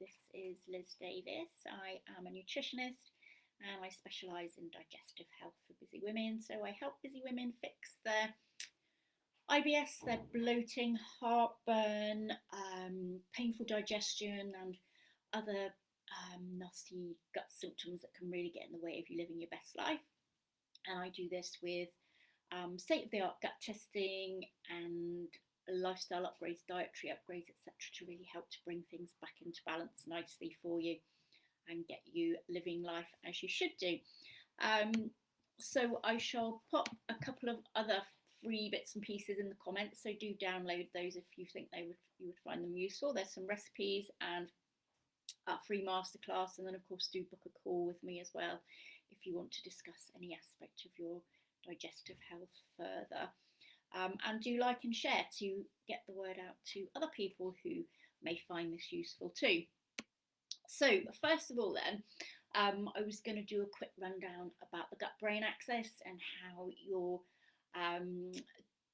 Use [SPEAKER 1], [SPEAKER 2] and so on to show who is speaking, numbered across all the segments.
[SPEAKER 1] This is Liz Davis. I am a nutritionist and I specialise in digestive health for busy women. So I help busy women fix their IBS, their bloating, heartburn, painful digestion, and other nasty gut symptoms that can really get in the way of you living your best life. And I do this with state of the art gut testing and lifestyle upgrades, dietary upgrades, etc., to really help to bring things back into balance nicely for you and get you living life as you should do. So I shall pop a couple of other free bits and pieces in the comments, so do download those if you think you would find them useful. There's some recipes and a free masterclass, and then of course do book a call with me as well if you want to discuss any aspect of your digestive health further. And do like and share to get the word out to other people who may find this useful too. So first of all then, I was going to do a quick rundown about the gut-brain axis and how your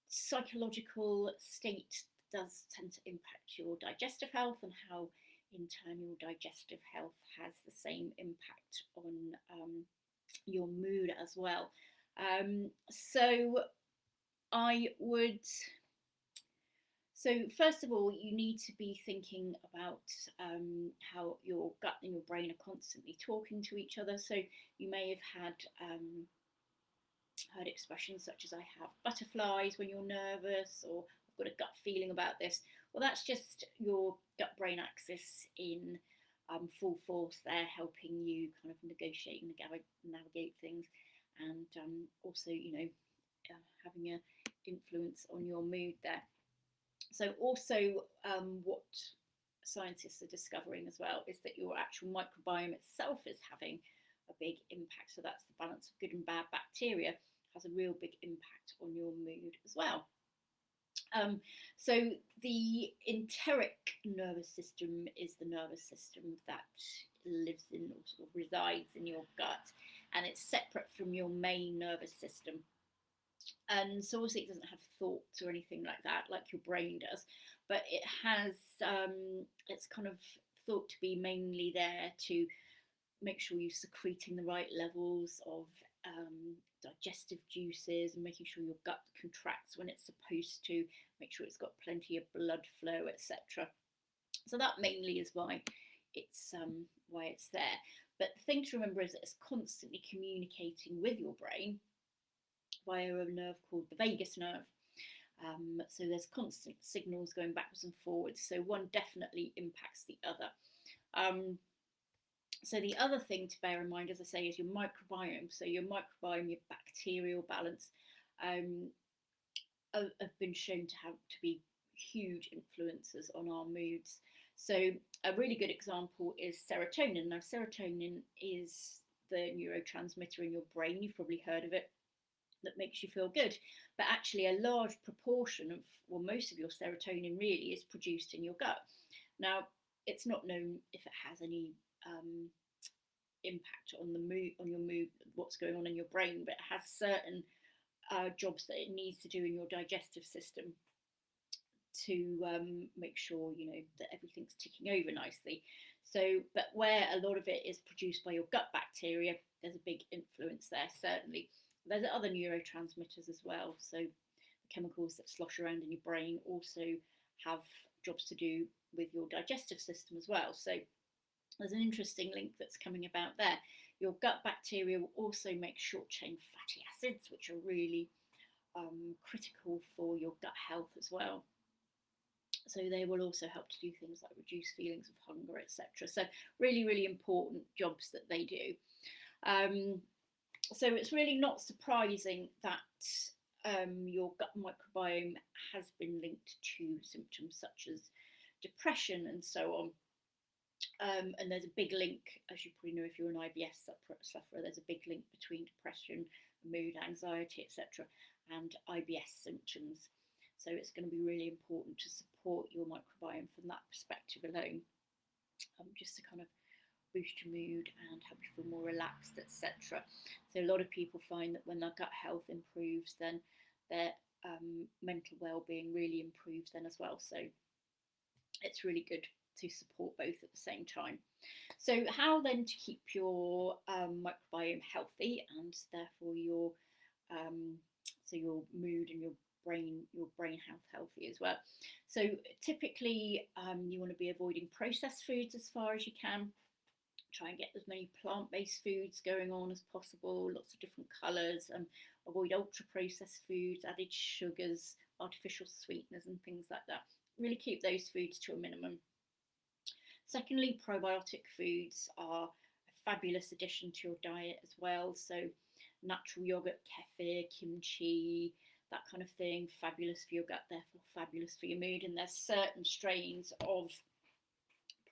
[SPEAKER 1] psychological state does tend to impact your digestive health, and how in turn your digestive health has the same impact on your mood as well. So first of all, you need to be thinking about how your gut and your brain are constantly talking to each other. So you may have had heard expressions such as "I have butterflies" when you're nervous, or "I've got a gut feeling about this." Well, that's just your gut-brain axis in full force there, helping you kind of negotiate and navigate things, and also, having an influence on your mood there. So also what scientists are discovering as well is that your actual microbiome itself is having a big impact. So that's the balance of good and bad bacteria has a real big impact on your mood as well. So the enteric nervous system is the nervous system that lives in, or sort of resides in your gut, and it's separate from your main nervous system. And so obviously it doesn't have thoughts or anything like that, like your brain does, but it has, it's kind of thought to be mainly there to make sure you're secreting the right levels of digestive juices, and making sure your gut contracts when it's supposed to, make sure it's got plenty of blood flow, etc. So that mainly is why it's there. But the thing to remember is that it's constantly communicating with your brain via a nerve called the vagus nerve. So there's constant signals going backwards and forwards. So one definitely impacts the other. So the other thing to bear in mind, as I say, is your microbiome. So your microbiome, your bacterial balance, have been shown to be huge influences on our moods. So a really good example is serotonin. Now, serotonin is the neurotransmitter in your brain. You've probably heard of it, that makes you feel good. But actually a large proportion of, well, most of your serotonin really is produced in your gut. Now, it's not known if it has any impact on the mood, on your mood, what's going on in your brain, but it has certain jobs that it needs to do in your digestive system to make sure, that everything's ticking over nicely. So, but where a lot of it is produced by your gut bacteria, there's a big influence there, certainly. There's other neurotransmitters as well. So the chemicals that slosh around in your brain also have jobs to do with your digestive system as well. So there's an interesting link that's coming about there. Your gut bacteria will also make short chain fatty acids, which are really critical for your gut health as well. So they will also help to do things like reduce feelings of hunger, etc. So really, really important jobs that they do. So it's really not surprising that your gut microbiome has been linked to symptoms such as depression and so on. And there's a big link, as you probably know if you're an IBS sufferer, there's a big link between depression, mood, anxiety, etc., and IBS symptoms. So it's going to be really important to support your microbiome from that perspective alone, just to kind of boost your mood and help you feel more relaxed, etc. So a lot of people find that when their gut health improves, then their mental well-being really improves then as well. So it's really good to support both at the same time. So how then to keep your microbiome healthy, and therefore your so your mood and your brain health healthy as well. So typically you want to be avoiding processed foods as far as you can. Try and get as many plant-based foods going on as possible, lots of different colours, and avoid ultra-processed foods, added sugars, artificial sweeteners and things like that. Really keep those foods to a minimum. Secondly, probiotic foods are a fabulous addition to your diet as well. So natural yogurt, kefir, kimchi, that kind of thing, fabulous for your gut, therefore fabulous for your mood. And there's certain strains of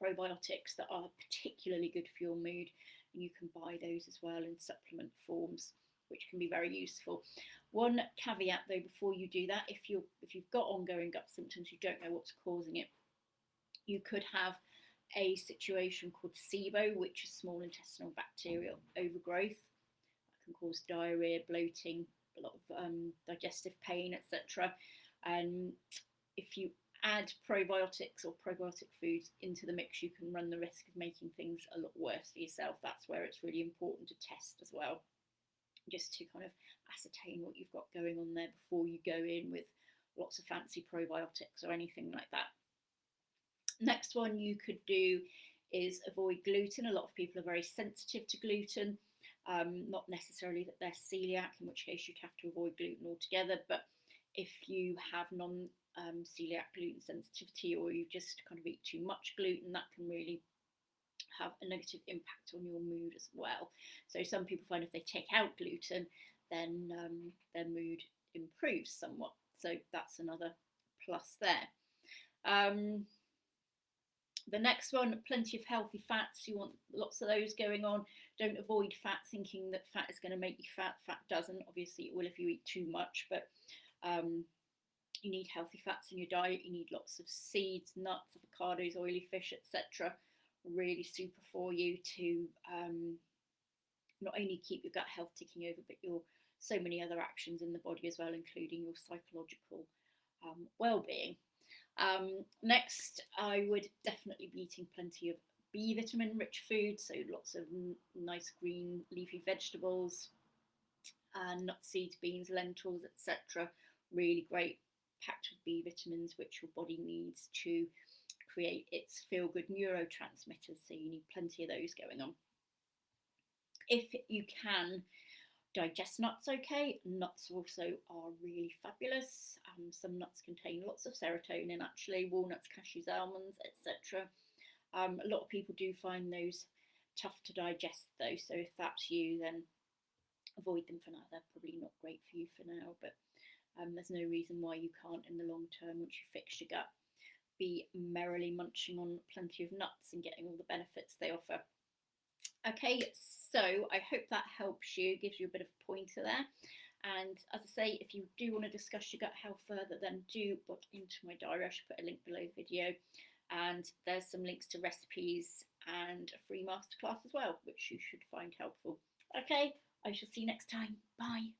[SPEAKER 1] probiotics that are particularly good for your mood, and you can buy those as well in supplement forms, which can be very useful. One caveat though before you do that, if you've got ongoing gut symptoms, you don't know what's causing it, you could have a situation called SIBO, which is small intestinal bacterial overgrowth. That can cause diarrhea, bloating, a lot of digestive pain, etc. And if you add probiotics or probiotic foods into the mix, you can run the risk of making things a lot worse for yourself. That's where it's really important to test as well, just to kind of ascertain what you've got going on there before you go in with lots of fancy probiotics or anything like that. Next one you could do is avoid gluten. A lot of people are very sensitive to gluten, not necessarily that they're celiac, in which case you'd have to avoid gluten altogether, but if you have non-celiac gluten sensitivity, or you just kind of eat too much gluten, that can really have a negative impact on your mood as well. So some people find if they take out gluten, then their mood improves somewhat. So that's another plus there. The next one, plenty of healthy fats. You want lots of those going on. Don't avoid fat thinking that fat is going to make you fat. Fat doesn't. Obviously it will if you eat too much, but you need healthy fats in your diet. You need lots of seeds, nuts, avocados, oily fish, etc. Really super for you to not only keep your gut health ticking over, but your so many other actions in the body as well, including your psychological well-being. Next, I would definitely be eating plenty of B vitamin rich food, so lots of nice green leafy vegetables, nuts, seeds, beans, lentils, etc. Really great, packed with B vitamins, which your body needs to create its feel-good neurotransmitters, so you need plenty of those going on. If you can digest nuts okay, nuts also are really fabulous. Some nuts contain lots of serotonin actually, walnuts, cashews, almonds, etc. A lot of people do find those tough to digest though, so if that's you, then avoid them for now. They're probably not great for you for now, but there's no reason why you can't in the long term, once you fix your gut, be merrily munching on plenty of nuts and getting all the benefits they offer. Okay, so I hope that helps you, gives you a bit of a pointer there. And as I say, if you do want to discuss your gut health further, then do book into my diary. I should put a link below the video. And there's some links to recipes and a free masterclass as well, which you should find helpful. Okay, I shall see you next time. Bye.